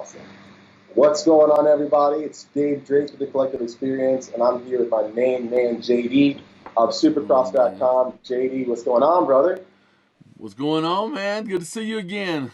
Awesome. What's going on, everybody? It's Dave Drakes with the Collective Experience, and I'm here with my main man, JD of Supercross.com. JD, what's going on, brother? What's going on, man? Good to see you again.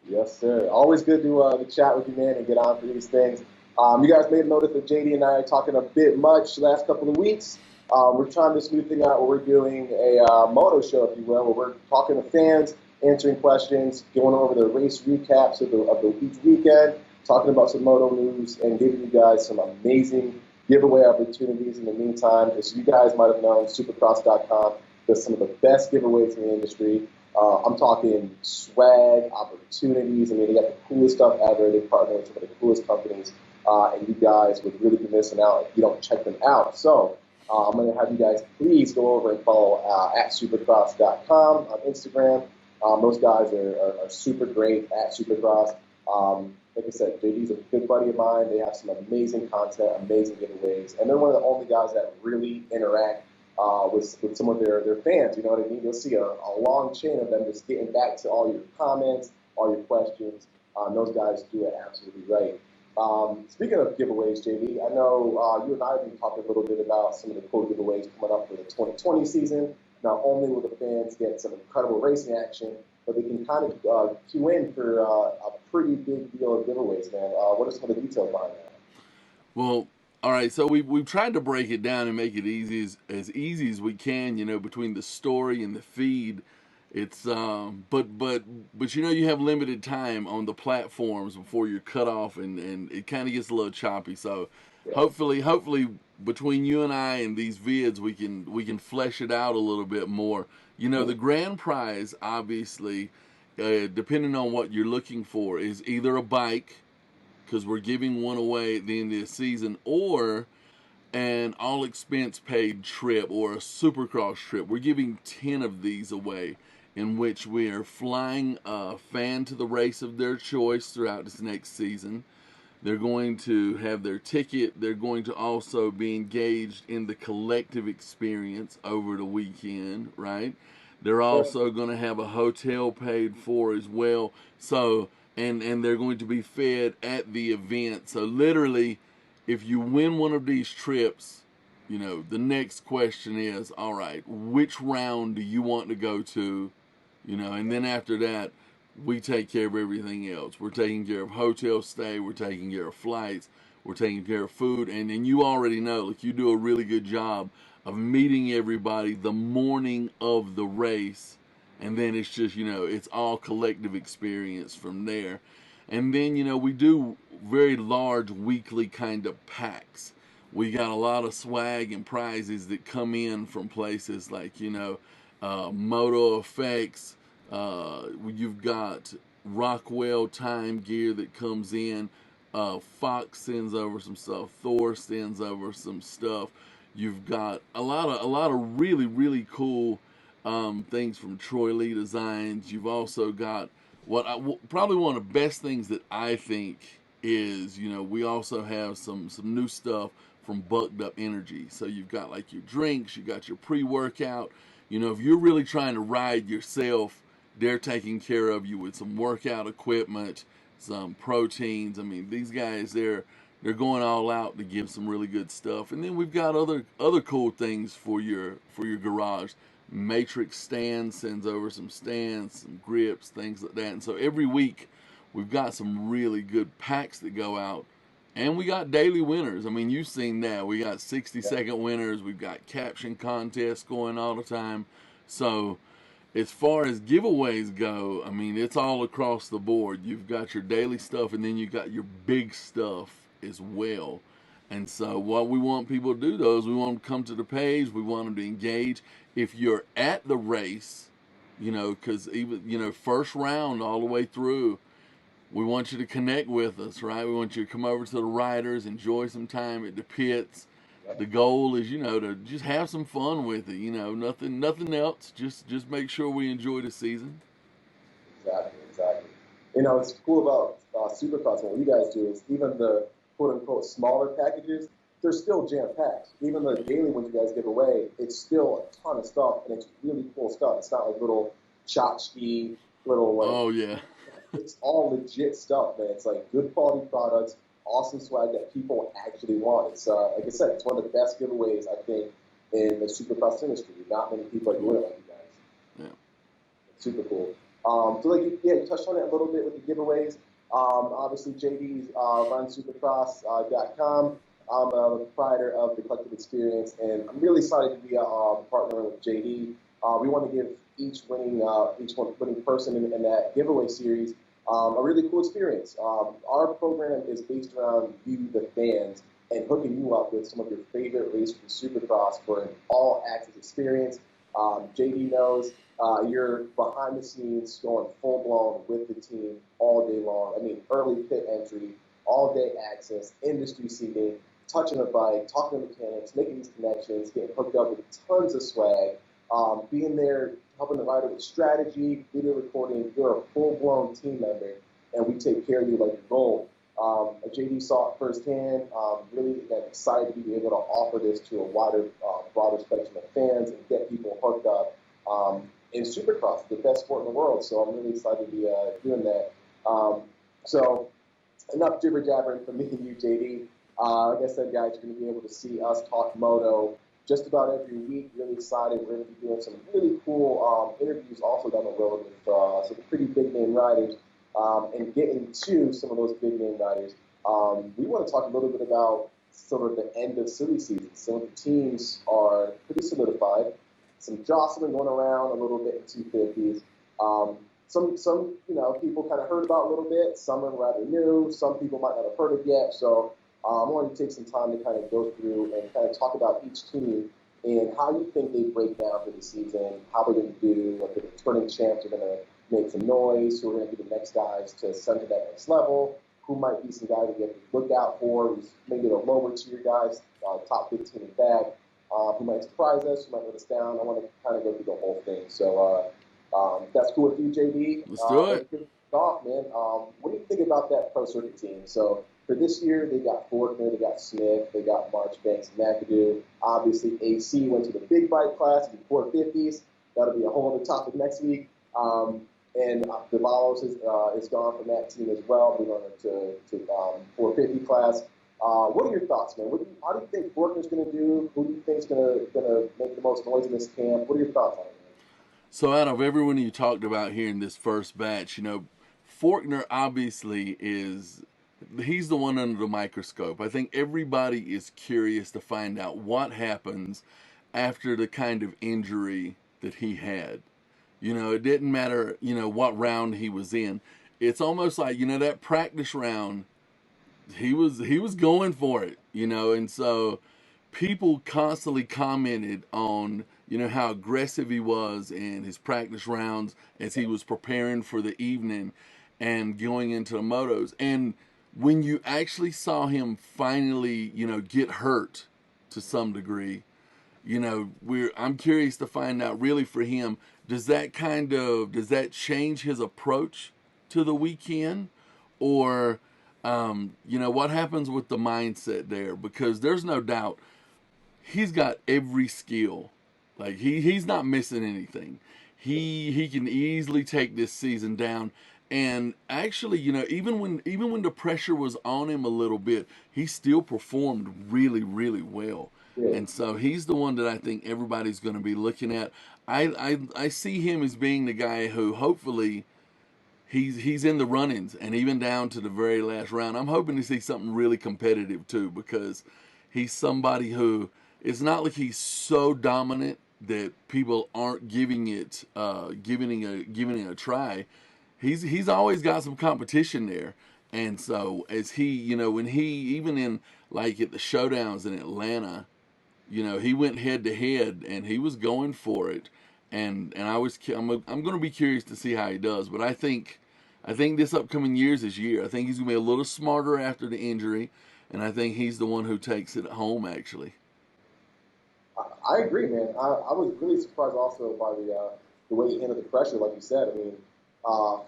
Yes, sir. Always good to chat with you, man, and get on for these things. You guys may have noticed that JD and I are talking a bit much the last couple of weeks. We're trying this new thing out where we're doing a moto show, if you will, where we're talking to fans, answering questions, going over the race recaps of each weekend, talking about some moto news, and giving you guys some amazing giveaway opportunities in the meantime. As you guys might have known, Supercross.com does some of the best giveaways in the industry. I'm talking swag, opportunities. I mean, they got the coolest stuff ever. They partner with some of the coolest companies, and you guys would really be missing out if you don't check them out. So I'm going to have you guys please go over and follow at Supercross.com on Instagram. Those guys are super great at Supercross. Like I said, JD's a good buddy of mine. They have some amazing content, amazing giveaways, and they're one of the only guys that really interact with some of their fans. You know what I mean? You'll see a long chain of them just getting back to all your comments, all your questions. Those guys do it absolutely right. Speaking of giveaways, JD, I know you and I have been talking a little bit about some of the cool giveaways coming up for the 2020 season. Not only will the fans get some incredible racing action, but they can kind of cue in for a pretty big deal of giveaways, man. What are some of the details behind that? Well, all right. So we've tried to break it down and make it easy as we can. You know, between the story and the feed, it's but you have limited time on the platforms before you're cut off, and it kind of gets a little choppy. So Yeah. hopefully between you and I and these vids, we can flesh it out a little bit more. You know, the grand prize, obviously, depending on what you're looking for, is either a bike, because we're giving one away at the end of the season, or an all expense paid trip or a Supercross trip. We're giving 10 of these away, in which we are flying a fan to the race of their choice throughout this next season. They're going to have their ticket. They're going to also be engaged in the collective experience over the weekend, right? They're also going to have a hotel paid for as well. So, and they're going to be fed at the event. So literally, if you win one of these trips, the next question is, all right, which round do you want to go to? And then after that, we take care of everything else. We're taking care of hotel stay, we're taking care of flights, we're taking care of food, and then you already know, like, you do a really good job of meeting everybody the morning of the race, and then it's just, it's all collective experience from there. And then, we do very large weekly kind of packs. We got a lot of swag and prizes that come in from places like, Moto Effects. You've got Rockwell time gear that comes in. Fox sends over some stuff. Thor sends over some stuff. You've got a lot of really, really cool things from Troy Lee Designs. You've also got probably one of the best things that I think is, we also have some new stuff from Bucked Up Energy. So you've got like your drinks, you got your pre-workout. If you're really trying to ride yourself, they're taking care of you with some workout equipment, some proteins. I mean, these guys, they're going all out to give some really good stuff. And then we've got other cool things for your garage. Matrix Stands sends over some stands, some grips, things like that. And so every week we've got some really good packs that go out. And we got daily winners. I mean, you've seen that. We got 60-second winners. We've got caption contests going all the time. So as far as giveaways go, I mean, it's all across the board. You've got your daily stuff, and then you got your big stuff as well. And so what we want people to do, though, is we want them to come to the page. We want them to engage. If you're at the race, because even, first round all the way through, we want you to connect with us, right? We want you to come over to the riders, enjoy some time at the pits. The goal is, to just have some fun with it. Nothing else. Just make sure we enjoy the season. Exactly. It's cool about Supercross and what you guys do is even the quote-unquote smaller packages, they're still jam-packed. Even the daily ones you guys give away, it's still a ton of stuff, and it's really cool stuff. It's not like little tchotchke, little, like, oh, yeah. it's all legit stuff, man. It's like good quality products, awesome swag that people actually want. It's like I said, it's one of the best giveaways I think in the Supercross industry. Not many people are doing it like you guys. Yeah. It's super cool. So like you touched on it a little bit with the giveaways. Obviously, JD's runs Supercross.com. I'm a proprietor of the Collective Experience, and I'm really excited to be partnering with JD. We want to give each winning person in that giveaway series a really cool experience. Our program is based around you, the fans, and hooking you up with some of your favorite racers in Supercross for an all-access experience. JD knows you're behind the scenes, going full blown with the team all day long. I mean, early pit entry, all day access, industry seating, touching a bike, talking to mechanics, making these connections, getting hooked up with tons of swag, being there, helping the rider with strategy, video recording. You're a full blown team member, and we take care of you like your gold. JD saw it firsthand. Really excited to be able to offer this to a wider, broader spectrum of fans and get people hooked up in Supercross, the best sport in the world. So I'm really excited to be doing that. So enough jibber jabbering from me and you, JD. Like I said, guys, you're going to be able to see us talk moto just about every week. Really excited. We're going to be doing some really cool interviews also down the road with some pretty big name riders and getting to some of those big name riders. We want to talk a little bit about sort of the end of silly season. Some of the teams are pretty solidified. Some jostling going around a little bit in 250s. Some people kind of heard about a little bit. Some are rather new. Some people might not have heard it yet. So I wanted to take some time to kind of go through and kind of talk about each team and how you think they break down for the season, how they're going to do, what the returning champs are going to make some noise, who are going to be the next guys to ascend to that next level, who might be some guys that you have to look out for, who's maybe the lower tier guys, top 15 and back, who might surprise us, who might let us down. I want to kind of go through the whole thing. So that's cool with you, JD. Let's do it. Let's get it off, man. What do you think about that pro circuit team? So for this year, they got Fortner, they got Smith, they got Marchbanks, McAdoo. Obviously, AC went to the big bike class, the 450s. That'll be a whole other topic next week. And Davalos is gone from that team as well, moving on to 450 class. What are your thoughts, man? How do you think Fortner's going to do? Who do you think is going to make the most noise in this camp? What are your thoughts on it, man? So out of everyone you talked about here in this first batch, Fortner obviously he's the one under the microscope. I think everybody is curious to find out what happens after the kind of injury that he had. It didn't matter, what round he was in. It's almost like, that practice round, he was going for it, and so people constantly commented on, how aggressive he was in his practice rounds as he was preparing for the evening and going into the motos. And when you actually saw him finally, get hurt to some degree, I'm curious to find out really for him, does that change his approach to the weekend? Or, what happens with the mindset there? Because there's no doubt he's got every skill. Like he's not missing anything. He can easily take this season down. And actually, even when the pressure was on him a little bit, he still performed really, really well. Yeah. And so he's the one that I think everybody's going to be looking at. I see him as being the guy who hopefully he's in the run-ins and even down to the very last round. I'm hoping to see something really competitive too, because he's somebody who, it's not like he's so dominant that people aren't giving it a try. He's always got some competition there. And so as he, when he, even in like at the showdowns in Atlanta, he went head to head and he was going for it. And I'm going to be curious to see how he does. But I think this upcoming year's his year. I think he's going to be a little smarter after the injury. And I think he's the one who takes it home, actually. I agree, man. I was really surprised also by the way he handled the pressure, like you said. I mean,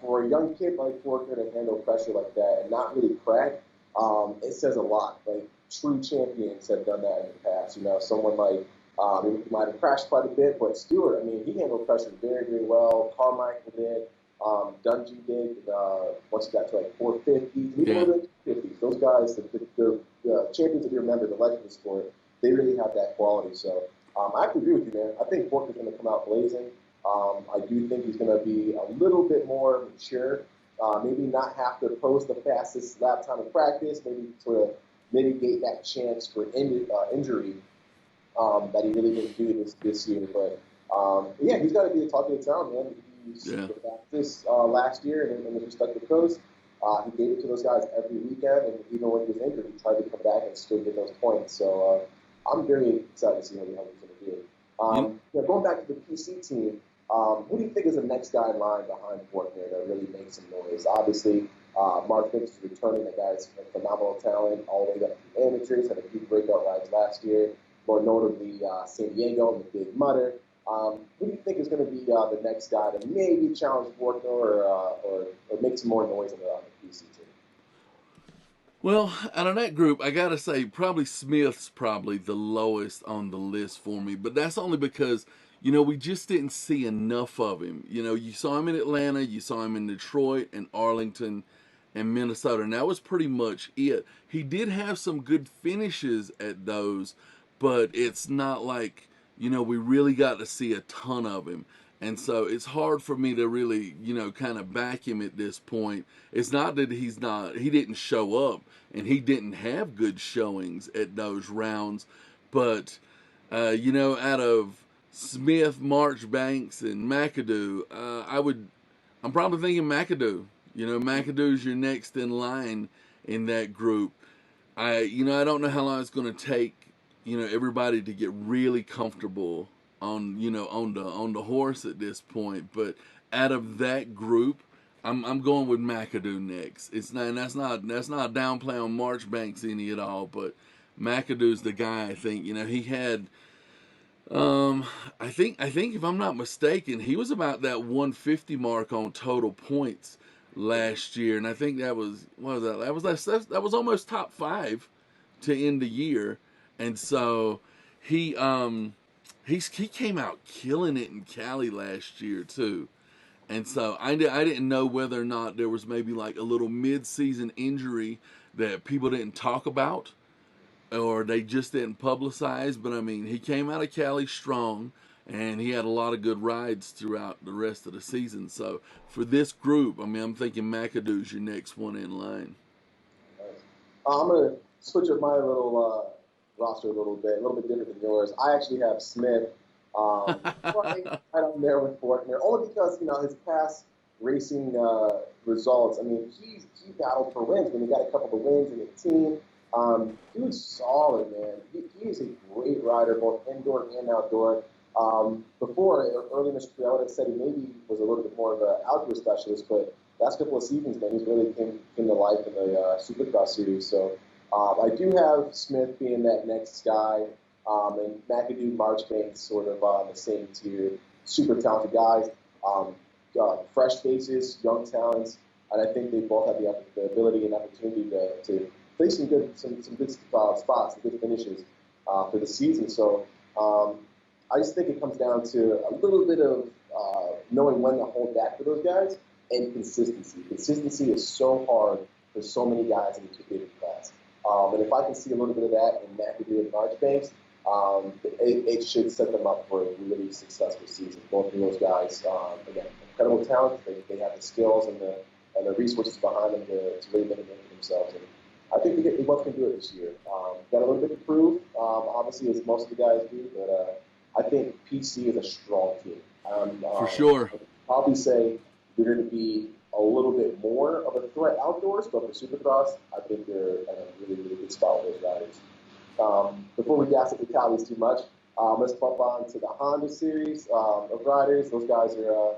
for a young kid like Fortner to handle pressure like that and not really crack, it says a lot. Like, true champions have done that in the past. Someone like, he might have crashed quite a bit, but Stewart, I mean, he handled pressure very, very well. Carmichael did. Dungy did once he got to like 450s, even Yeah. over the 50s. Those guys, the champions of your member, the legend of the sport, they really have that quality. So I have to agree with you, man. I think Borkman's going to come out blazing. I do think he's going to be a little bit more mature. Maybe not have to post the fastest lap time in practice. Maybe sort of mitigate that chance for injury that he really didn't do this year. But yeah, he's got to be the talk of the town, man. He's Yeah. the fastest last year in the respective coast. He gave it to those guys every weekend, and even when he was injured, he tried to come back and still get those points. So I'm very excited to see how he's going to do. Going back to the PC team, who do you think is the next guy in line behind Fortner that really makes some noise? Obviously, Mark Finch is returning. That guy's a phenomenal talent, all the way up to amateurs, had a few breakout rides last year, more notably San Diego and the Big Mutter. Who do you think is going to be the next guy to maybe challenge Fortner or make some more noise on the PC team? Well, out of that group, I gotta say, probably Smith's probably the lowest on the list for me, but that's only because we just didn't see enough of him. You saw him in Atlanta, you saw him in Detroit and Arlington and Minnesota, and that was pretty much it. He did have some good finishes at those, but it's not like we really got to see a ton of him. And so it's hard for me to really, kind of back him at this point. It's not that he didn't show up and he didn't have good showings at those rounds. But, out of Smith, Marchbanks, and McAdoo, I'm probably thinking McAdoo. McAdoo's your next in line in that group. I don't know how long it's going to take, everybody to get really comfortable on the horse at this point. But out of that group, I'm going with McAdoo next. It's not, and that's not a downplay on Marchbanks any at all, but McAdoo's the guy. I think he had. I think if I'm not mistaken, he was about that 150 mark on total points last year, and I think that was what was that? That was almost top 5 to end the year, and so he he came out killing it in Cali last year too. And so I didn't know whether or not there was maybe like a little mid-season injury that people didn't talk about or they just didn't publicize. But I mean, he came out of Cali strong and he had a lot of good rides throughout the rest of the season. So for this group, I mean, I'm thinking McAdoo's your next one in line. I'm going to switch up my little roster a little bit different than yours. I actually have Smith right on there with Fortner, only because his past racing results. I mean, he battled for wins when he got a couple of wins in the team. He was solid, man. He is a great rider, both indoor and outdoor. Before, early in his career, I would have said he maybe was a little bit more of an outdoor specialist, but last couple of seasons, man, he's really came to life in the Supercross series. So I do have Smith being that next guy, and McAdoo, Marchbanks sort of on the same tier. Super talented guys, fresh faces, young talents, and I think they both have the ability and opportunity to play some good spots, some good finishes for the season. So I just think it comes down to a little bit of knowing when to hold back for those guys and consistency. Consistency is so hard for so many guys in the 250 class. And if I can see a little bit of that in McAdoo and Marchbanks, it should set them up for a really successful season. Both of those guys, again, incredible talent. They have the skills and the resources behind them to really make a name for themselves. And I think they both can do it this year. Got a little bit to prove, obviously, as most of the guys do, but I think PC is a strong team. For sure. I'd probably say they're going to be a little bit more of a threat outdoors, but for Supercross, I think they're in a really, really good spot with those riders. Before we gas up the Calis too much, let's bump on to the Honda series of riders. Those guys are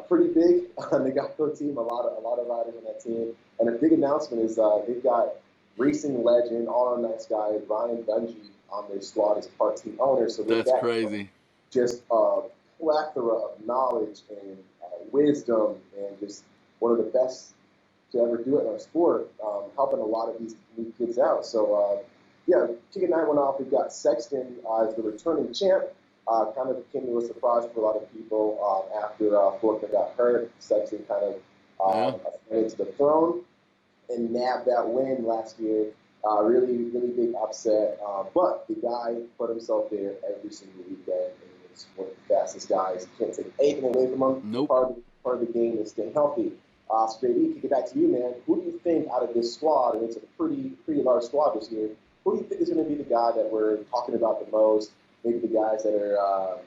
pretty big on the Geico team. A lot of riders on that team. And a big announcement is they've got racing legend, all nice guy Ryan Dungey on their squad as part team owner. So that's crazy. Just a plethora of knowledge and wisdom, and just one of the best to ever do it in our sport, helping a lot of these new kids out. So, yeah, kicking that one off, we've got Sexton as the returning champ. Kind of came to a surprise for a lot of people after Faulkner got hurt. Sexton kind of Yeah. ascended to the throne and nabbed that win last year. Really, really big upset. But the guy put himself there every single weekend, and he's one of the fastest guys. You can't take anything away from him. Nope. Part of the game is staying healthy. Straight E, kick it back to you, man. Who do you think out of this squad, and it's a pretty large squad this year, who do you think is going to be the guy that we're talking about the most? Maybe the guys that are,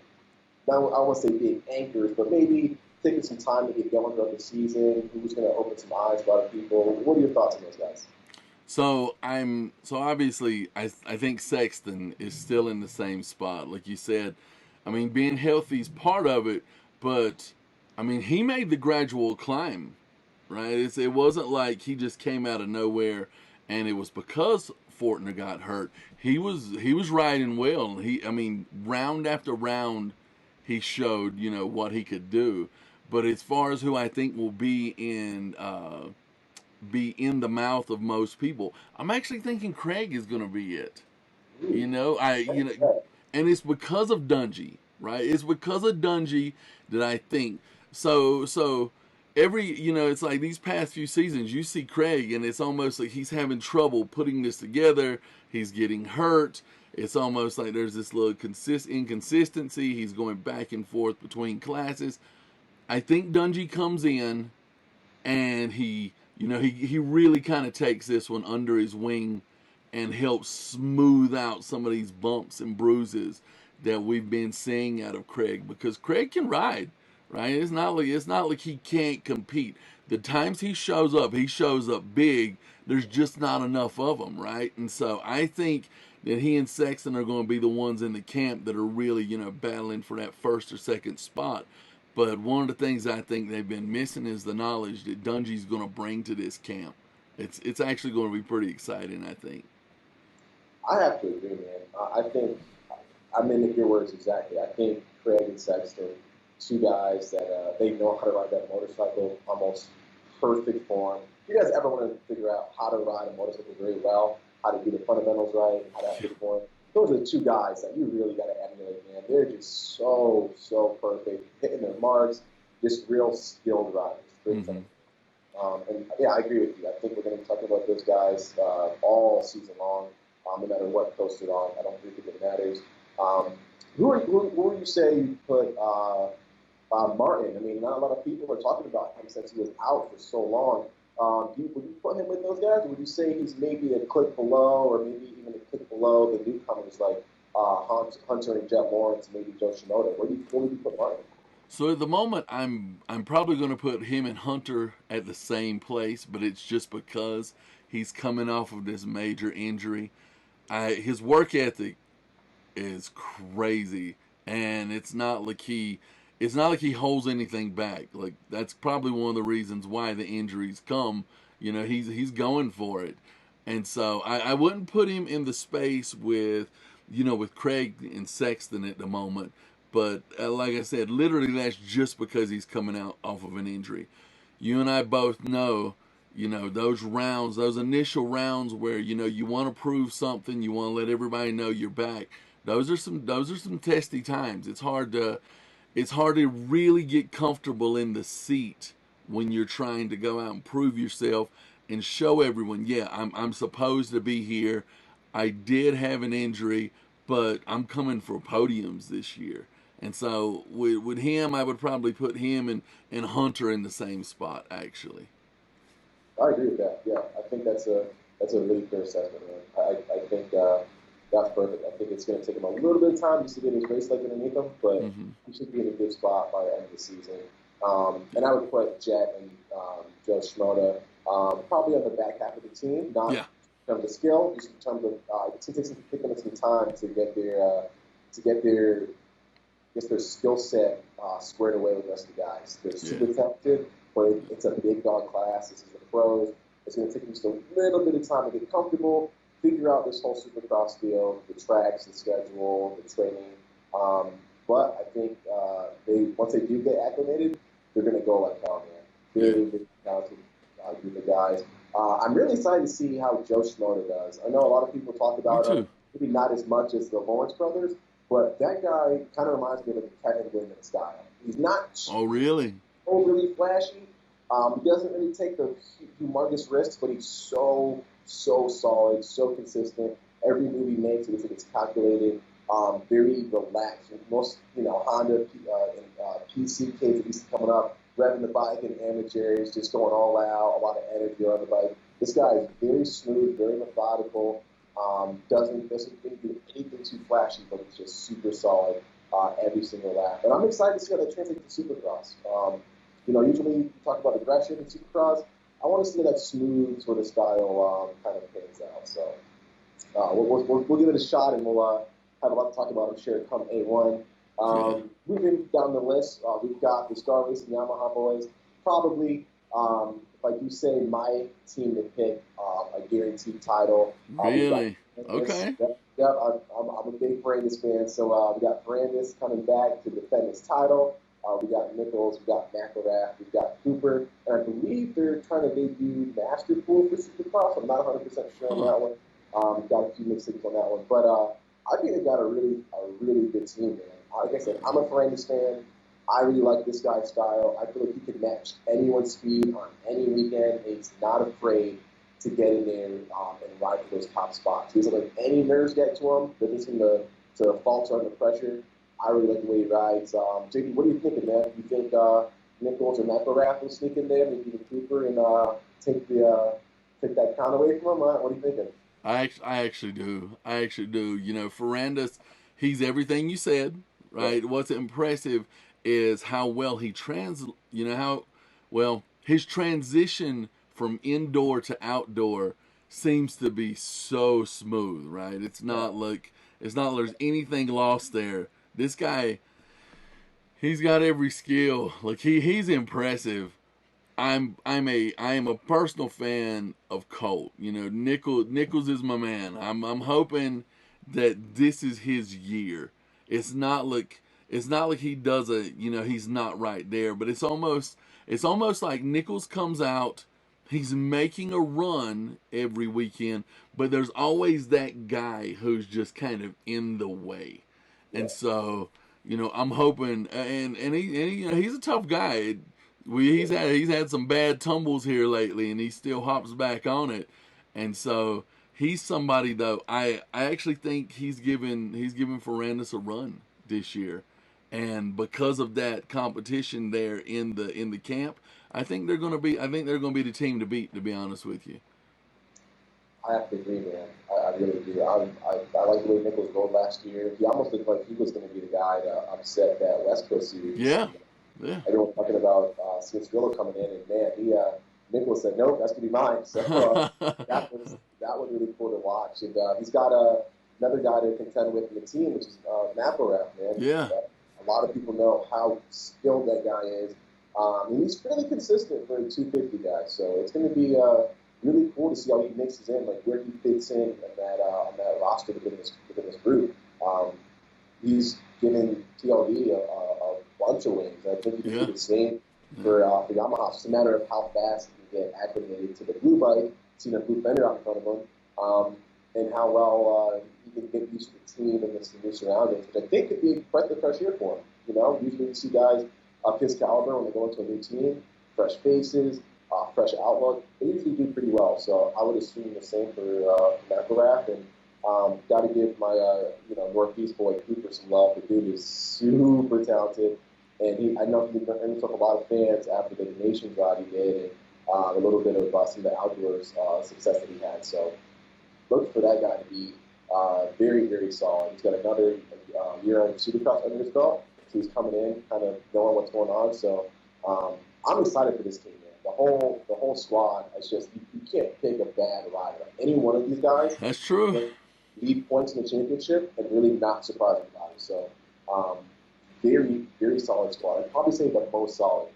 I won't say big anchors, but maybe taking some time to get going throughout the season. Who's going to open some eyes for a lot of people? What are your thoughts on those guys? So obviously I think Sexton is still in the same spot, like you said. I mean, being healthy is part of it, but I mean he made the gradual climb, right? It wasn't like he just came out of nowhere, and it was because Fortner got hurt. He was riding well. I mean, round after round, he showed what he could do. But as far as who I think will be in the mouth of most people, I'm actually thinking Craig is going to be it. You know, and it's because of Dungy, right? It's because of Dungy that I think so. It's like these past few seasons, you see Craig, and it's almost like he's having trouble putting this together. He's getting hurt. It's almost like there's this little inconsistency. He's going back and forth between classes. I think Dungy comes in and he really kind of takes this one under his wing and helps smooth out some of these bumps and bruises that we've been seeing out of Craig, because Craig can ride, right? It's not like he can't compete. The times he shows up big. There's just not enough of them, right? And so I think that he and Sexton are going to be the ones in the camp that are really battling for that first or second spot. But one of the things I think they've been missing is the knowledge that Dungy's going to bring to this camp. It's actually going to be pretty exciting, I think. I have to agree, man. I think I mimic your words exactly. I think Craig and Sexton, two guys that they know how to ride that motorcycle almost perfect form. If you guys ever want to figure out how to ride a motorcycle very well, how to do the fundamentals right, how to have good form, those are the two guys that you really got to emulate, man. They're just so perfect, hitting their marks, just real skilled riders. Great Mm-hmm. and yeah, I agree with you. I think we're going to be talking about those guys all season long, no matter what coast they're on. I don't really think it matters. Um, who would you say you put Martin? I mean, not a lot of people are talking about him since he was out for so long. Would you put him with those guys, or would you say he's maybe a click below, or maybe even a click below the newcomers like Hunter and Jet Lawrence, maybe Joe Shimoda? Where would you put Martin? So at the moment, I'm probably going to put him and Hunter at the same place, but it's just because he's coming off of this major injury. His work ethic is crazy, and it's not like he holds anything back. Like, that's probably one of the reasons why the injuries come. He's going for it, and so I wouldn't put him in the space with Craig and Sexton at the moment. But like I said, literally that's just because he's coming out off of an injury. You and I both know, those rounds, those initial rounds where you want to prove something, you want to let everybody know you're back. Those are some testy times. It's hard to really get comfortable in the seat when you're trying to go out and prove yourself and show everyone, yeah, I'm supposed to be here. I did have an injury, but I'm coming for podiums this year. And so with him, I would probably put him and Hunter in the same spot, actually. I agree with that. Yeah, I think that's a really fair assessment, man. I think that's perfect. I think it's going to take him a little bit of time just to get his race leg underneath him, but Hmm. he should be in a good spot by the end of the season. And I would put Jet and Joe Schmoda probably on the back half of the team, not Yeah, in terms of skill, just in terms of it takes them some time to get their skill set squared away with the rest of the guys. They're yeah, super talented, but it's a big dog class. This is the pros. It's going to take them just a little bit of time to get comfortable, figure out this whole Supercross deal, the tracks, the schedule, the training. Um, but I think they once they do get acclimated, they're going to go like hell, man. yeah. Very, very talented group of guys. I'm really excited to see how Joe Schmoda does. I know a lot of people talk Me about him, too. maybe not as much as the Lawrence brothers, But that guy kind of reminds me of a Kevin Windham style. He's not Oh, really? overly flashy. He doesn't really take the humongous risks, but he's so solid, so consistent. Every move he makes, it's calculated, very relaxed. Most, Honda and PC kids that used to coming up, revving the bike in amateurs, just going all out, a lot of energy on the bike. This guy is very smooth, very methodical. Doesn't do anything too flashy, but he's just super solid every single lap. And I'm excited to see how that translates to Supercross. Usually we talk about aggression in Supercross. I want to see that smooth sort of style kind of pans out. So we'll give it a shot, and we'll have a lot to talk about, I'm sure, come A1. Yeah. Moving down the list, we've got the Star Racing Yamaha boys. Probably, if I do say my team to pick a guaranteed title. Really? Okay. Yep, I'm a big Brandis fan, so we got Brandis coming back to defend his title. We got Nichols, we got McElrath, we've got Cooper, and I believe they're trying to debut Masterpool for Supercross. I'm not 100% sure on that one. Got a few mixed signals on that one, but I think they got a really good team, man. Like I said, I'm a Brandis fan. I really like this guy's style. I feel like he can match anyone's speed on any weekend, and he's not afraid to get in there and ride for those top spots. He doesn't let any nerves get to him. Doesn't seem to falter under pressure. I really like the way he rides. JD, what are you thinking, man? Do you think Nichols or McElrath will sneak in there, maybe the Cooper, and take that count away from him? What are you thinking? I actually do. I actually do. Ferrandis, he's everything you said, right? Yeah. What's impressive is how well how well his transition from indoor to outdoor seems to be so smooth, right? It's not like there's anything lost there. This guy, he's got every skill. Like he's impressive. I am a personal fan of Colt. Nichols is my man. I'm hoping that this is his year. It's not like he does he's not right there, but it's almost like Nichols comes out, he's making a run every weekend, but there's always that guy who's just kind of in the way. Yeah. And so, I'm hoping, he's a tough guy. He's had some bad tumbles here lately, and he still hops back on it. And so he's somebody though. I actually think he's given Ferrandis a run this year, and because of that competition there in the camp, I think they're gonna be the team to beat. To be honest with you. I have to agree, man. I really do. I like the way Nichols rode last year. He almost looked like he was going to be the guy to upset that West Coast series. Yeah, yeah. Everyone talking about Smith-Driller coming in, and man, Nichols said, "Nope, that's gonna be mine." So that was really cool to watch. And he's got another guy to contend with in the team, which is McElrath, man. Yeah. A lot of people know how skilled that guy is, and he's fairly consistent for a 250 guy. So it's going to be really cool to see how he mixes in, like where he fits in on that roster within this group. He's given TLD a bunch of wins. I think he can Yeah. do the same for Yamaha. It's just a matter of how fast he can get acclimated to the blue bike, seeing a blue fender out in front of him, and how well he can get used to the team and the new surroundings, which I think could be quite the fresh year for him. Usually you see guys of his caliber when they go into a new team, fresh faces, fresh outlook. They usually do pretty well. So I would assume the same for McElrath. And got to give my Northeast boy Cooper some love. The dude is super talented, and I know he took a lot of fans after the Nation ride he did, and a little bit of some of the outdoors success that he had. So look for that guy to be very, very solid. He's got another year on Supercross under his belt, so he's coming in, kind of knowing what's going on. So I'm excited for this team, man. The whole squad. It's just you can't pick a bad rider. Any one of these guys That's true. can lead points in the championship and really not surprise anybody. So very, very solid squad. I'd probably say the most solid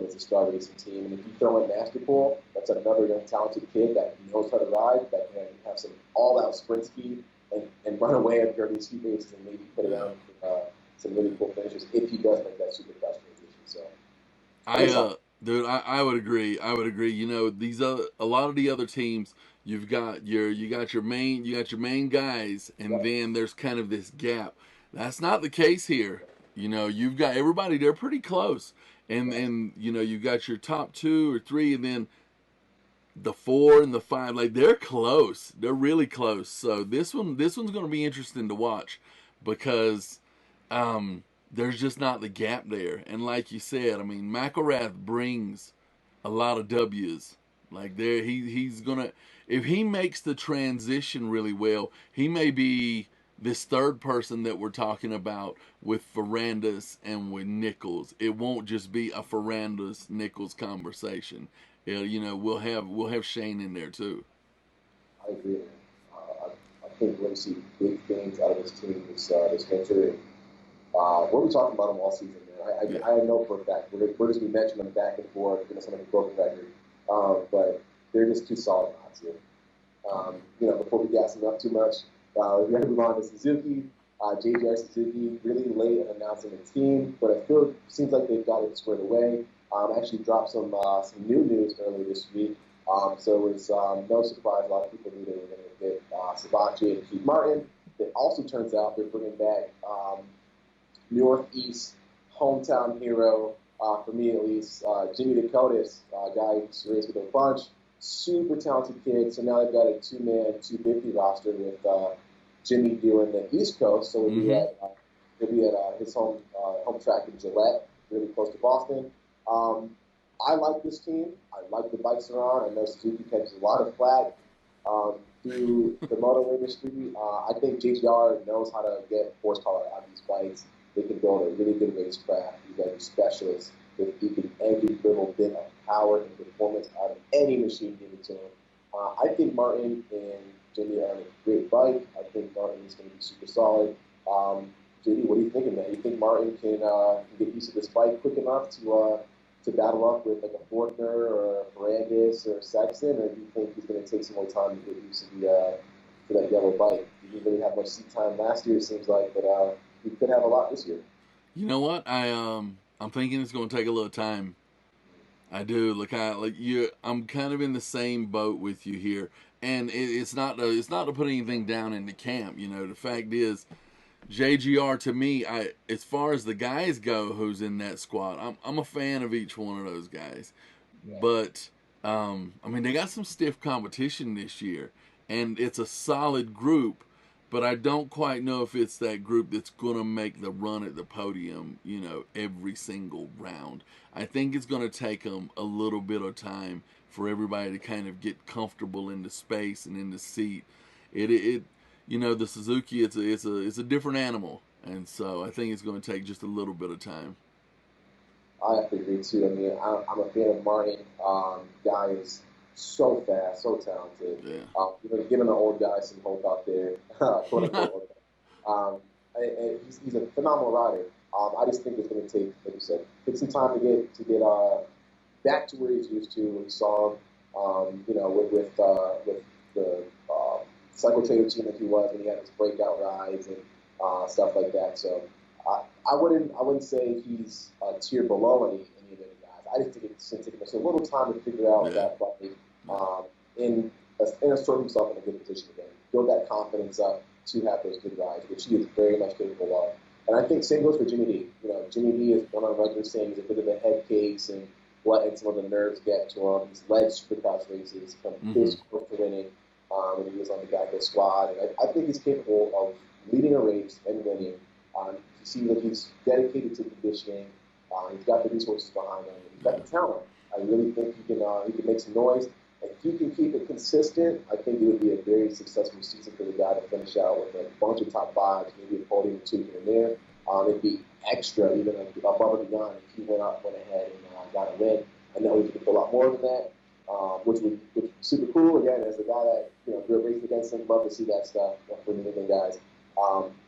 as a Star Racing team. And if you throw in Masterpool, that's another young talented kid that knows how to ride, that can have some all-out sprint speed and run away at dirty speed races and maybe put it on some really cool finishes if he does make that Supercross transition. So Dude, I would agree. I would agree. These a lot of the other teams, you got your main guys, and yeah, then there's kind of this gap. That's not the case here. You've got everybody. They're pretty close, and you've got your top two or three, and then the four and the five. Like they're close. They're really close. So this one's going to be interesting to watch because there's just not the gap there. And like you said, I mean, McElrath brings a lot of W's. Like there, he's gonna if he makes the transition really well, he may be this third person that we're talking about with Ferrandis and with Nichols. It won't just be a Ferrandis Nichols conversation. We'll have Shane in there too. I agree. I think we're going to see big things out of this team this winter. We'll be talking about them all season, man. Yeah. I know for a fact we're just be mentioning them back and forth. We're going to make a broken record, but they're just too solid odds here. Before we gas them up too much, we have to move on to Suzuki. JGR Suzuki really late in announcing the team, but I feel it seems like they've got it squared away. Actually dropped some new news earlier this week. So it was no surprise. A lot of people knew they were going to get Sabachi and Keith Martin. It also turns out they're bringing back Northeast hometown hero, for me at least, Jimmy Dakotas, guy who's raced with a bunch. Super talented kid. So now they've got a 2-man, 250 roster with Jimmy doing the East Coast. So he'll be at his home track in Gillette, really close to Boston. I like this team. I like the bikes they're on. I know Suzuki catches a lot of flack through the moto industry. I think JGR knows how to get horsepower out of these bikes. They can build a really good racecraft. He's a specialist with every little bit of power and performance out of any machine given to him. I think Martin and Jimmy are on a great bike. I think Martin is going to be super solid. JD, what are you thinking, man? You think Martin can get used to this bike quick enough to battle up with like a Fortner or a Ferrandis or Sexton, or do you think he's going to take some more time to get used to that yellow bike? He didn't really have much seat time last year, it seems like, but he could have a lot this year. You know what? I'm thinking it's going to take a little time. I do. I'm kind of in the same boat with you here, and it's not to put anything down in the camp. The fact is, JGR to me, as far as the guys go, who's in that squad, I'm a fan of each one of those guys, but I mean they got some stiff competition this year, and it's a solid group. But I don't quite know if it's that group that's going to make the run at the podium, every single round. I think it's going to take them a little bit of time for everybody to kind of get comfortable in the space and in the seat. The Suzuki, it's a different animal, and so I think it's going to take just a little bit of time. I have to agree too. I mean, I'm a fan of Martin. Guy is so fast, so talented. Yeah. Giving the old guy some hope out there, quote unquote. And he's a phenomenal rider. I just think it's going to take, like you said, some time to get back to where he's used to. We saw him, with the cycle trader team that he was when he had his breakout rides and stuff like that. So I wouldn't say he's a tier below any of the guys. I just think it's going to take him a little time to figure out that bike and assert himself in a good position again, build that confidence up to have those good rides, which he is very much capable of. And I think same goes for Jimmy D. Jimmy D is one on record saying he's a bit of a head case and letting some of the nerves get to him. He's led Supercross races from his close to winning when he was on the Geico squad. And I think he's capable of leading a race and winning. You see that he's dedicated to conditioning. He's got the resources behind him. He's got the talent. I really think he can make some noise. If he can keep it consistent, I think it would be a very successful season for the guy to finish out with a bunch of top fives, maybe a podium or two here and there. It'd be extra, even above and beyond if he went ahead and got a win. I know he could do a lot more than that, which would be super cool. Again, as a guy that grew up racing against him, love to see that stuff for the New guys.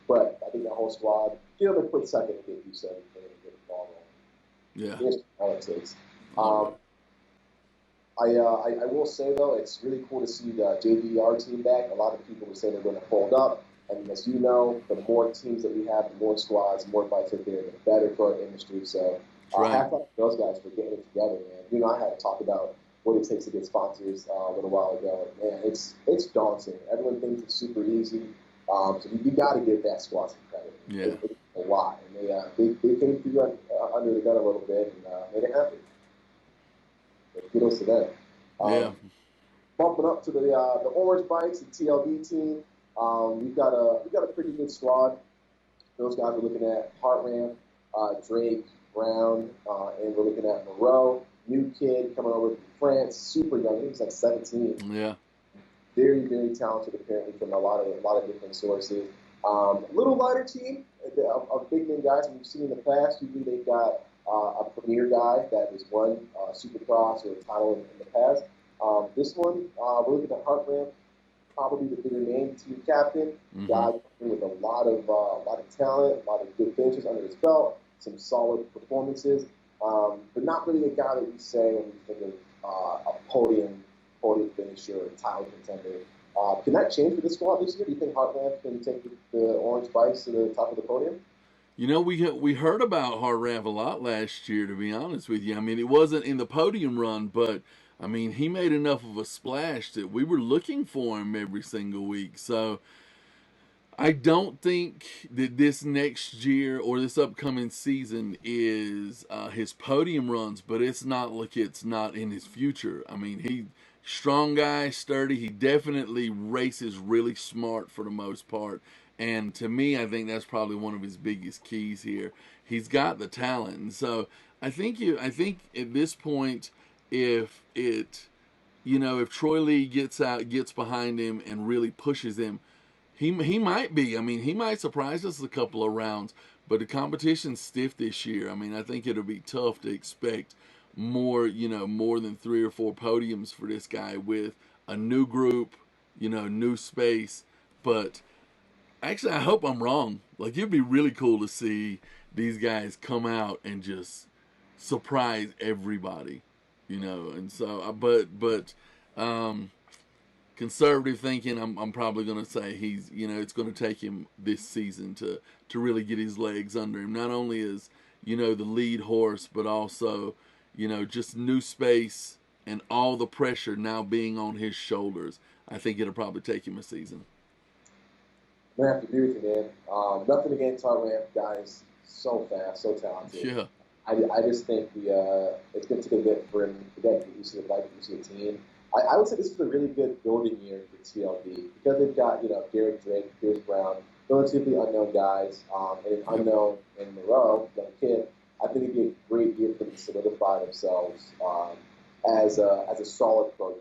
But I think the whole squad, give him a quick second to get used to everything and get the ball rolling. Yeah. Here's all it takes. I will say, though, it's really cool to see the JDR team back. A lot of people would say they're going to fold up. And as you know, the more teams that we have, the more squads, the more bikes out there, the better for our industry. So hats off to those guys for getting it together, man. I had to talk about what it takes to get sponsors a little while ago. Man, it's daunting. Everyone thinks it's super easy. So you got to give that squad some credit. Yeah. a lot. And they came through under the gun a little bit and made it happen. But kudos to them. Yeah. Um, Bumping up to the Orange Bikes, the TLD team. We've got a pretty good squad. Those guys are looking at Hartram, Drake, Brown, and we're looking at Moreau, new kid coming over from France, super young. He's like 17. Yeah. Very, very talented apparently from a lot of different sources. A little lighter team of big name guys we've seen in the past. Usually they've got a premier guy that has won Supercross or a title in the past. This one, we're looking at Hartram, probably the bigger name, team captain, Mm-hmm. guy with a lot of talent, a lot of good finishes under his belt, some solid performances, but not really a guy that we say when we think of a podium finisher or title contender. Can that change for this squad this year? Do you think Heartland can take the Orange Bikes to the top of the podium? We heard about Hard Ramp a lot last year, to be honest with you. I mean, it wasn't in the podium run, but I mean, he made enough of a splash that we were looking for him every single week. So I don't think that this next year or this upcoming season is his podium runs, but it's not like it's not in his future. I mean, he strong guy, sturdy. He definitely races really smart for the most part. And to me, I think that's probably one of his biggest keys here. He's got the talent, and so I think at this point, if it, if Troy Lee gets behind him, and really pushes him, he might be. I mean, he might surprise us a couple of rounds. But the competition's stiff this year. I mean, I think it'll be tough to expect more than 3 or 4 podiums for this guy with a new group, new space. But actually, I hope I'm wrong. Like, it'd be really cool to see these guys come out and just surprise everybody, And so, um, conservative thinking, I'm probably going to say it's going to take him this season to really get his legs under him. Not only as the lead horse, but also just new space and all the pressure now being on his shoulders. I think it'll probably take him a season. I'm gonna have to agree with you, man. Nothing against our ramp guys, so fast, so talented. Yeah, I just think it's going to take a bit for him to get used to the bike, used to the team. I would say this is a really good building year for TLD because they've got Garrett Drake, Pierce Brown, relatively unknown guys, and an yep, unknown in Moreau, young kid. I think it'd be a great year for them to solidify themselves as a solid program.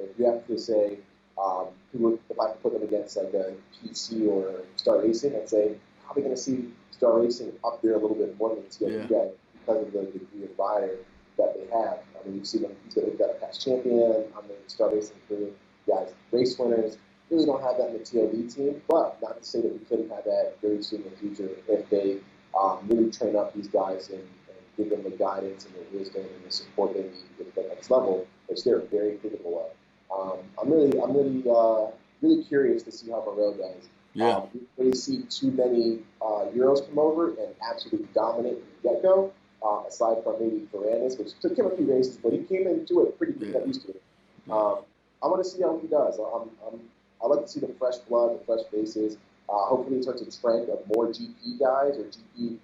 If you have to say if I could put them against like a PC or Star Racing, I'd say probably going to see Star Racing up there a little bit more than TLD yeah, guys because of the degree of rider that they have. I mean, you see them, they've got a past champion on the Star Racing crew, guys, race winners. Really don't have that in the TLD team, but not to say that we couldn't have that very soon in the future if they really train up these guys and give them the guidance and the wisdom and the support they need to get to the next level, which they're very capable of. I'm really curious to see how Moreau does. yeah, We really see too many Euros come over and absolutely dominate from the get-go, aside from maybe Ferrandis, which took him a few races, but he came into it pretty good, yeah, got used to it. yeah, I want to see how he does. I like to see the fresh blood, the fresh faces. Hopefully, it starts a trend of more GP guys or GP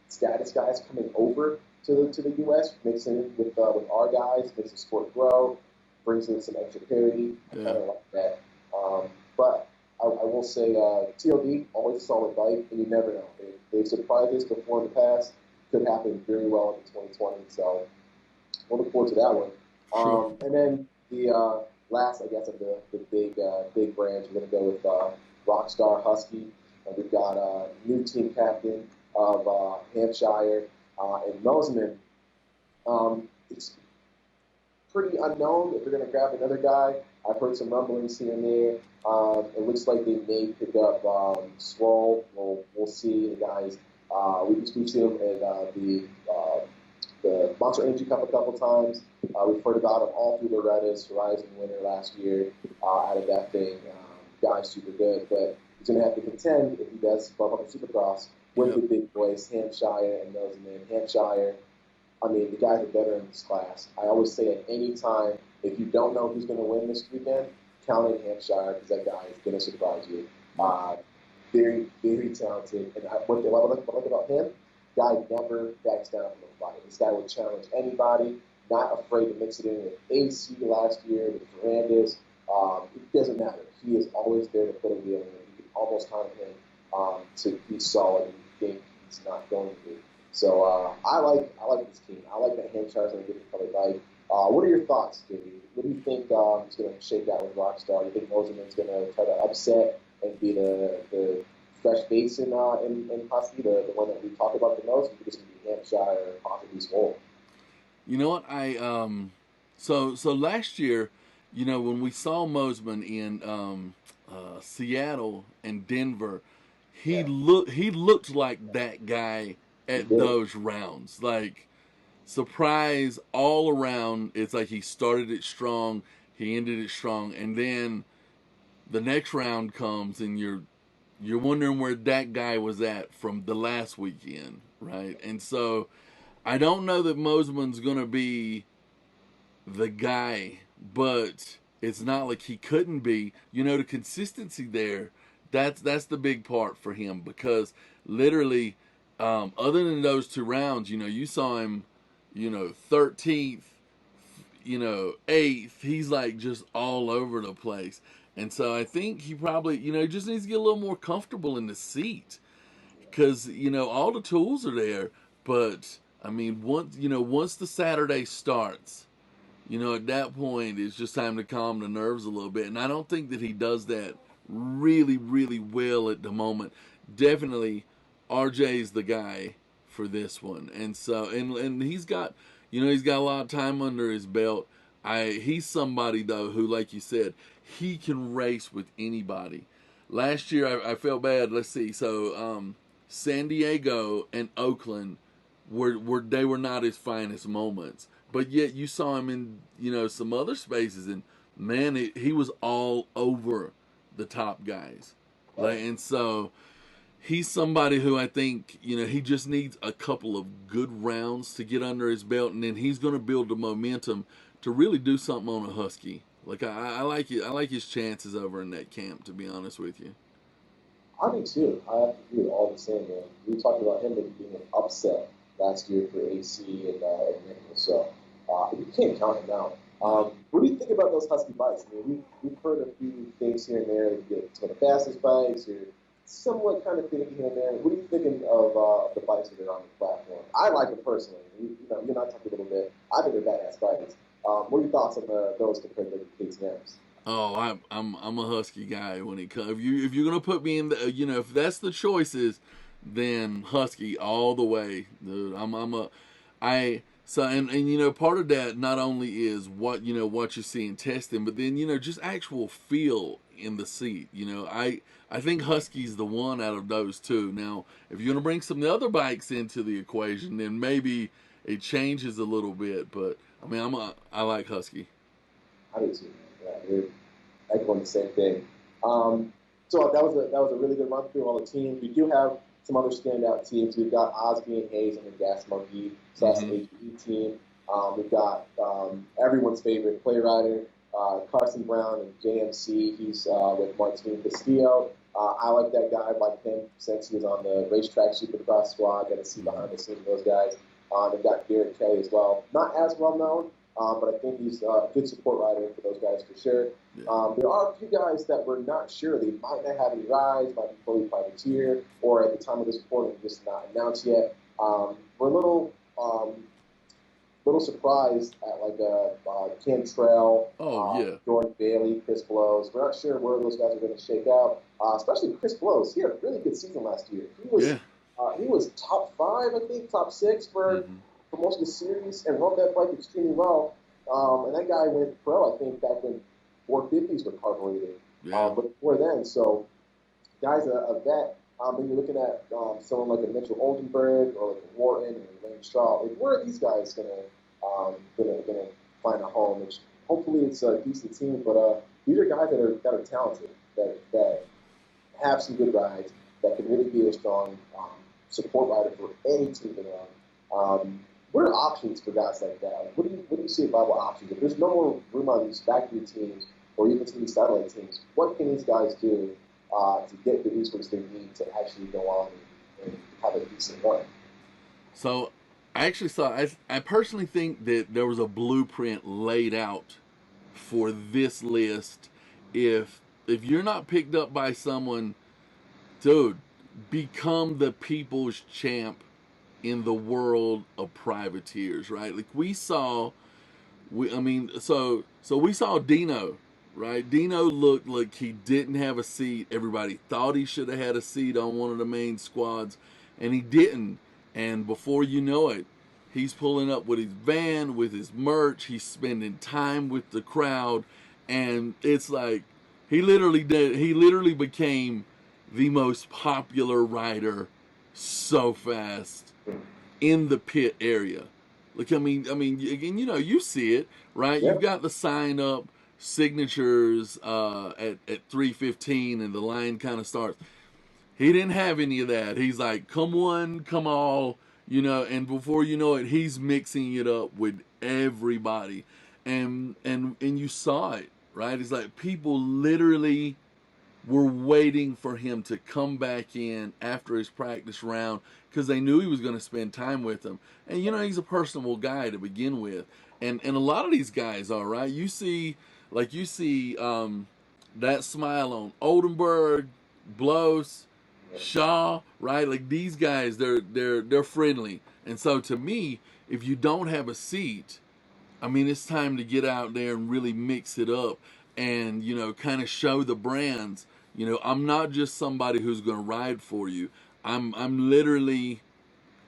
status guys coming over to the U.S. Mixing it with our guys, makes the sport grow, brings in some extra parity. I yeah. kind of like that. But I will say TLD always a solid bike, and you never know. They've surprised us before in the past. Could happen very well in 2020. So we'll look forward to that one. Sure. And then the last, I guess, of the big branch, we're going to go with Rockstar Husky. We've got a new team captain of Hampshire and Mosman. It's pretty unknown if they're going to grab another guy. I've heard some rumblings here and there. It looks like they may pick up Swole. We'll see. The guys, we've seen him in the Monster Energy Cup a couple times. We've heard about him all through Loretta's Horizon winner last year out of that thing. Guy's super good, but he's going to have to contend if he does bump up the Supercross with Yep. the big boys, Hampshire and Mosman. Hampshire, I mean, the guy's a veteran in this class. I always say at any time, if you don't know who's going to win this weekend, count in Hampshire because that guy is going to surprise you. very, very talented. And what I like about him, guy never backs down from nobody. This guy will challenge anybody, not afraid to mix it in with AC last year, with Ferrandis. It doesn't matter. He is always there to put a wheel in. You can almost count on him to be solid, and you think he's not going to be. So I like this team. I like that Hampshire's going to get the color bike. What are your thoughts, JD? What do you think is going to shake out with Rockstar? Do you think Moserman's going to try to upset and be the fresh face in possibly the one that we talk about the most? Or is it going to be Hampshire or possibly Swole? You know what? So last year, when we saw Mosman in Seattle and Denver, Yeah, he looked like that guy he at did. those rounds. Like surprise all around. It's like he started it strong, he ended it strong, and then the next round comes and you're wondering where that guy was at from the last weekend, right? And so I don't know that Mosman's gonna be the guy, but it's not like he couldn't be. The consistency there, that's the big part for him because literally, other than those two rounds, you saw him, 13th, eighth. He's like just all over the place. And so I think he probably, just needs to get a little more comfortable in the seat because all the tools are there. But I mean, once the Saturday starts, at that point, it's just time to calm the nerves a little bit. And I don't think that he does that really, really well at the moment. Definitely, RJ's the guy for this one. And so, and he's got a lot of time under his belt. He's somebody though who, like you said, he can race with anybody. Last year, I felt bad. Let's see. So, San Diego and Oakland were not his finest moments, but yet you saw him in some other spaces, and man, he was all over the top guys. Right. And so he's somebody who I think he just needs a couple of good rounds to get under his belt, and then he's going to build the momentum to really do something on a Husky. Like I like it. I like his chances over in that camp. To be honest with you. I do too. I have to agree with all the same, man. We talked about him being an upset last year for AC and Nicholas, so you can't count him out. No. What do you think about those Husky bikes? I mean, we've heard a few things here and there. It's one of the fastest bikes, or somewhat kind of finicky here and there. What are you thinking of the bikes that are on the platform? I like them personally. You and I talked a little bit. I think they're badass bikes. What are your thoughts on those compared to the KTM's? Oh, I'm a Husky guy when it comes. If you're gonna put me in the if that's the choices, then Husky all the way, dude. I'm a I so and part of that not only is what you see in testing, but then just actual feel in the seat. I think Husky's the one out of those two. Now, if you're gonna bring some of the other bikes into the equation, then maybe it changes a little bit. But I mean, I like Husky. I do too. Yeah, we're echoing the same thing. So that was a really good run through all the teams. We do have some other standout teams. We've got Osby and Hayes on the Gas Monkey Hmm. HBE team. We've got everyone's favorite play rider, Carson Brown and JMC. He's with Martin Castillo. I like that guy. I've liked him since he was on the racetrack Supercross squad. Got to see behind the scenes of those guys. They've got Garrett Kelly as well. Not as well known, but I think he's a good support rider for those guys for sure. Yeah. There are a few guys that we're not sure. They might not have any rides, might be fully privateer, or at the time of this recording, just not announced yet. We're a little surprised at like Ken Trail, Oh yeah. Jordan Bailey, Chris Blows. We're not sure where those guys are going to shake out. Especially Chris Blows. He had a really good season last year. Yeah. He was top five, I think, top six Hmm. for most of the series, and rode that bike extremely well. And that guy went pro, I think, back when 450s were carbureted. Yeah. But before then, so guys a vet. When you're looking at someone like a Mitchell Oldenburg or like a Wharton or Lane Shaw, like where are these guys gonna find a home? Which hopefully it's a decent team, but these are guys that are talented, that have some good rides, that can really be a strong support rider for any team they're on. What are options for guys like that? Like, what do you see about options? If there's no more room on these factory teams or even some of these satellite teams, what can these guys do to get the resources they need to actually go on and have a decent one. So I actually saw. I personally think that there was a blueprint laid out for this list. If you're not picked up by someone, dude, become the people's champ in the world of privateers, right? Like we saw, so we saw Dino, right? Dino looked like he didn't have a seat. Everybody thought he should have had a seat on one of the main squads, and he didn't. And before you know it, he's pulling up with his van, with his merch. He's spending time with the crowd, and it's like he literally did. He literally became the most popular rider so fast in the pit area. Like again, you see it, right? You've Yep. got the sign up signatures at 3:15, and the line kind of starts. He didn't have any of that. He's like, come one, come all, and before you know it, he's mixing it up with everybody, and you saw it, right? It's like people literally were waiting for him to come back in after his practice round because they knew he was going to spend time with them. And he's a personable guy to begin with, and a lot of these guys are, right. You see that smile on Oldenburg, Blows, Shaw, right? Like these guys, they're friendly. And so to me, if you don't have a seat, it's time to get out there and really mix it up and, kind of show the brands, I'm not just somebody who's going to ride for you. I'm literally,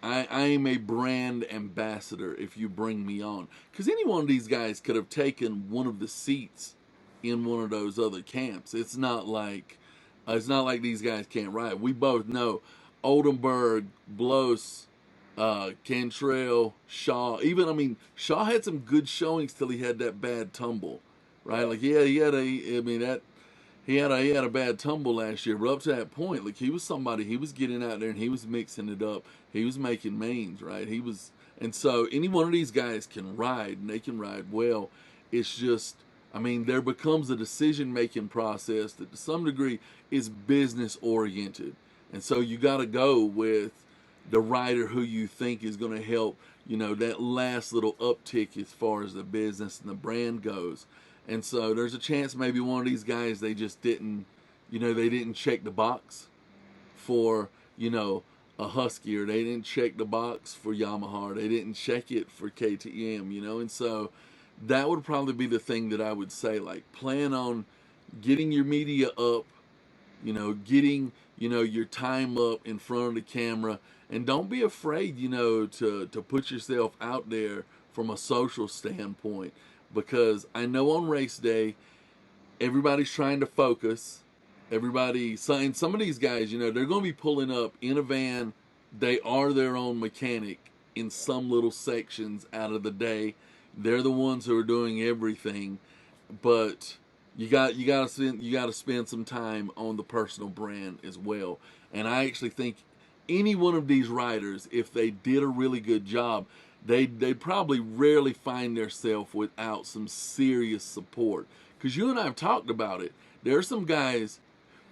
I am a brand ambassador if you bring me on. Because any one of these guys could have taken one of the seats in one of those other camps. It's not like these guys can't ride. We both know Oldenburg, Bloss, Cantrell, Shaw. Shaw had some good showings till he had that bad tumble, right? Like, yeah, he had a bad tumble last year, but up to that point, like he was somebody. He was getting out there and he was mixing it up. He was making mains, right? And so any one of these guys can ride, and they can ride well. It's just, there becomes a decision making process that to some degree is business oriented, and so you got to go with the rider who you think is going to help, that last little uptick as far as the business and the brand goes. And so there's a chance maybe one of these guys, they just didn't, they didn't check the box for, a Husky, or they didn't check the box for Yamaha, or they didn't check it for KTM, and so that would probably be the thing that I would say, like, plan on getting your media up, getting, your time up in front of the camera, and don't be afraid, to put yourself out there from a social standpoint, because I know on race day, everybody's trying to focus. And some of these guys, they're going to be pulling up in a van. They are their own mechanic in some little sections out of the day. They're the ones who are doing everything, but you got to spend some time on the personal brand as well. And I actually think any one of these riders, if they did a really good job, they'd probably rarely find themselves without some serious support. Because you and I have talked about it. There are some guys,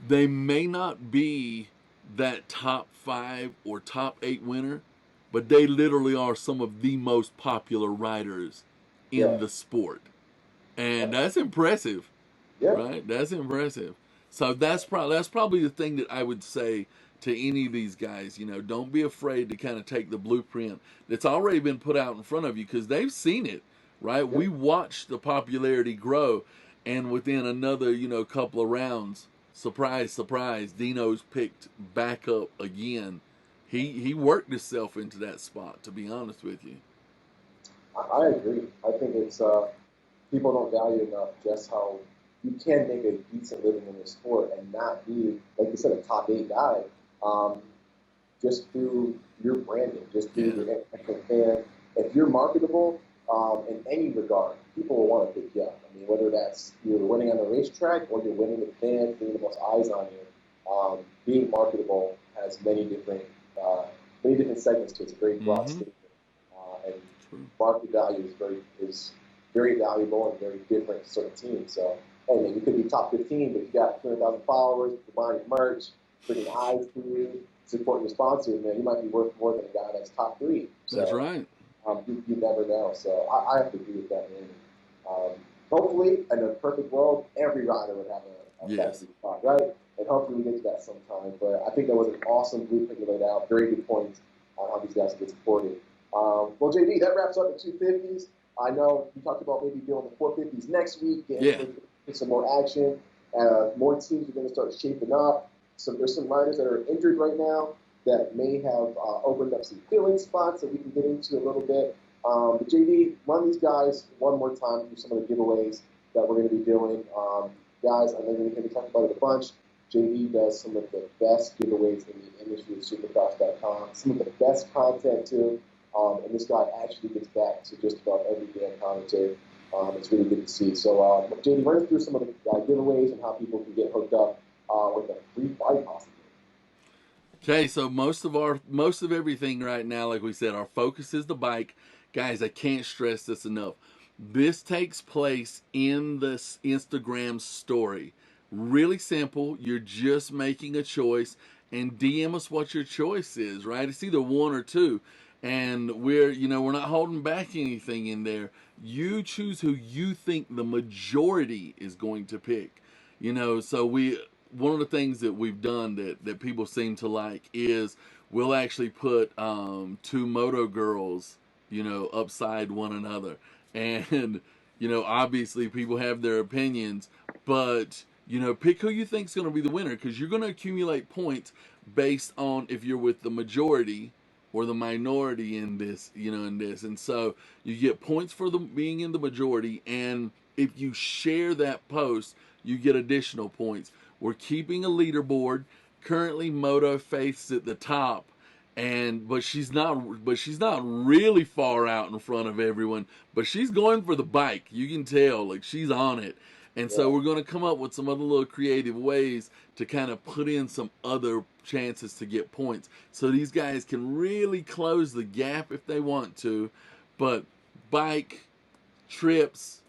they may not be that top 5 or top 8 winner, but they literally are some of the most popular riders in Yeah. the sport. And that's impressive, Yeah. right? That's impressive. So that's probably the thing that I would say to any of these guys. Don't be afraid to kind of take the blueprint that's already been put out in front of you, because they've seen it, right? Yeah. We watched the popularity grow, and within another couple of rounds, surprise, surprise, Dino's picked back up again. He worked himself into that spot. To be honest with you. I agree. I think it's people don't value enough just how you can make a decent living in this sport and not be, like you said, a top 8 guy, um, just through your branding, just through Yeah. your impact. And if you're marketable in any regard, people will want to pick you up. Whether that's you're winning on the racetrack or you're winning with fans, getting the most eyes on you, being marketable has uh, many different segments to it. It's a very broad Mm-hmm. statement, and True. market value is very valuable and very different sort of team. So hey, man, you could be top 15, but you got 200,000 followers, buying your merch, bringing eyes to you, supporting your sponsors, man, you might be worth more than a guy that's top 3. That's So right. you never know. So I have to agree with that, man. Hopefully, in a perfect world, every rider would have a Yes. factory spot, right? And hopefully we get to that sometime. But I think that was an awesome blueprint you laid out. Very good points on how these guys get supported. Well, JD, that wraps up the 250s. I know you talked about maybe doing the 450s next week, getting some more action. More teams are going to start shaping up. There's some riders that are injured right now that may have opened up some filling spots that we can get into a little bit. But JD, run these guys one more time through some of the giveaways that we're going to be doing. Guys, I know you're going to talk about it a bunch. JD does some of the best giveaways in the industry at Supercross.com. Some of the best content, too. And this guy actually gets back to just about every damn commentator. It's really good to see. So, JD, run us through some of the giveaways and how people can get hooked up with a free bike, possibly. Okay, so most of everything right now, like we said, our focus is the bike. Guys, I can't stress this enough. This takes place in this Instagram story. Really simple. You're just making a choice and DM us what your choice is, right? It's either one or two. And we're not holding back anything in there. You choose who you think the majority is going to pick. So one of the things that we've done that people seem to like is we'll actually put two moto girls, upside one another. And, obviously people have their opinions, but, pick who you think's going to be the winner, because you're going to accumulate points based on if you're with the majority or the minority in this. And so you get points for being in the majority, and if you share that post, you get additional points. We're keeping a leaderboard. Currently, Moto Faith's at the top, but she's not really far out in front of everyone. But she's going for the bike. You can tell, like, she's on it. And so we're going to come up with some other little creative ways to kind of put in some other chances to get points, so these guys can really close the gap if they want to. But bike, trips,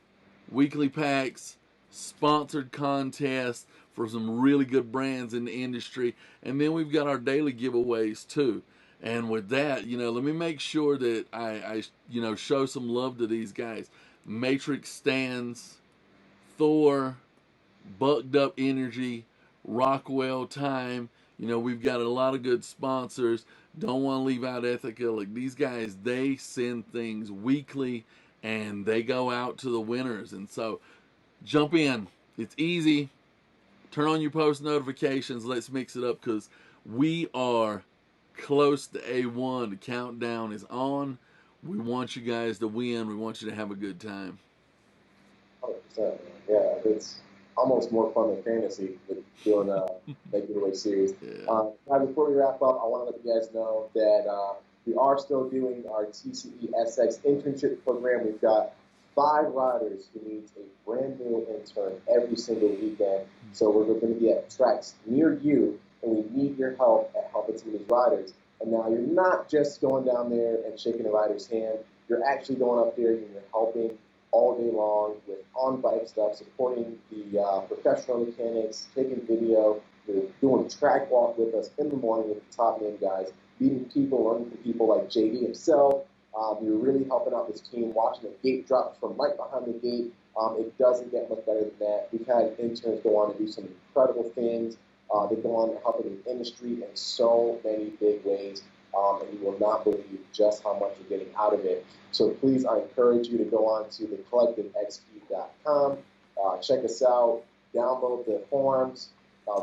weekly packs, sponsored contests for some really good brands in the industry, and then we've got our daily giveaways too. And with that, let me make sure that I show some love to these guys. Matrix Stands, Thor, Bucked Up Energy, Rockwell Time. We've got a lot of good sponsors. Don't want to leave out Ethica. Like, these guys, they send things weekly and they go out to the winners. And so jump in. It's easy. Turn on your post notifications. Let's mix it up, because we are close to A1. The countdown is on. We want you guys to win. We want you to have a good time. 100%. Yeah, it's almost more fun than fantasy with doing a giveaway series. Yeah. Now, before we wrap up, I want to let you guys know that we are still doing our TCE SX internship program. We've got 5 riders who needs a brand new intern every single weekend. So we're going to be at tracks near you, and we need your help at helping some of these riders. And now you're not just going down there and shaking a rider's hand. You're actually going up there and you're helping all day long with on-bike stuff, supporting the professional mechanics, taking video. You're doing track walk with us in the morning with the top name guys, meeting people, learning from people like JD himself. You're really helping out this team, watching the gate drop from right behind the gate. It doesn't get much better than that. We've had interns go on to do some incredible things. They go on to help in the industry in so many big ways. And you will not believe just how much you're getting out of it. So please, I encourage you to go on to thecollectivexp.com, check us out, download the forms.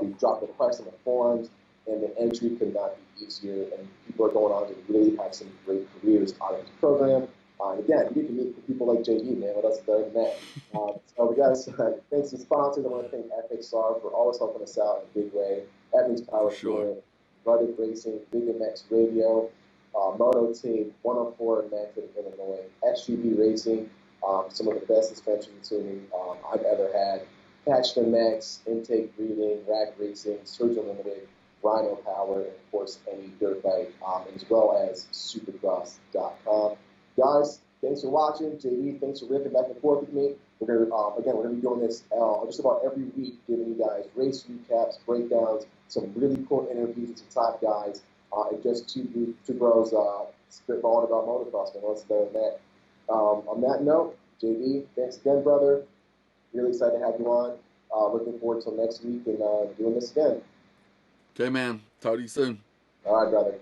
We've dropped the price on the forms, and the entry could not be easier. And people are going on to really have some great careers out of this program. And again, you get to meet people like JD, man. What else is there than that? So we got to thank some sponsors. I want to thank FXR for always helping us out in a big way. Evans Power Sure. Rugged Racing, Big MX Radio, Moto Tape, 104 in Manfred, Illinois, SUV Racing, some of the best suspension tuning I've ever had, Catch the Max, Intake Breathing, Rack Racing, Surge Unlimited, Rhino Power, and of course any dirt bike, as well as Supercross.com. Guys, thanks for watching. JD, thanks for ripping back and forth with me. We're gonna be doing this just about every week, giving you guys race recaps, breakdowns, some really cool interviews with some top guys, and just two bros spitballing about motocross. Man, what's better than that? On that note, JD, thanks again, brother. Really excited to have you on. Looking forward till next week and doing this again. Okay, man. Talk to you soon. All right, brother.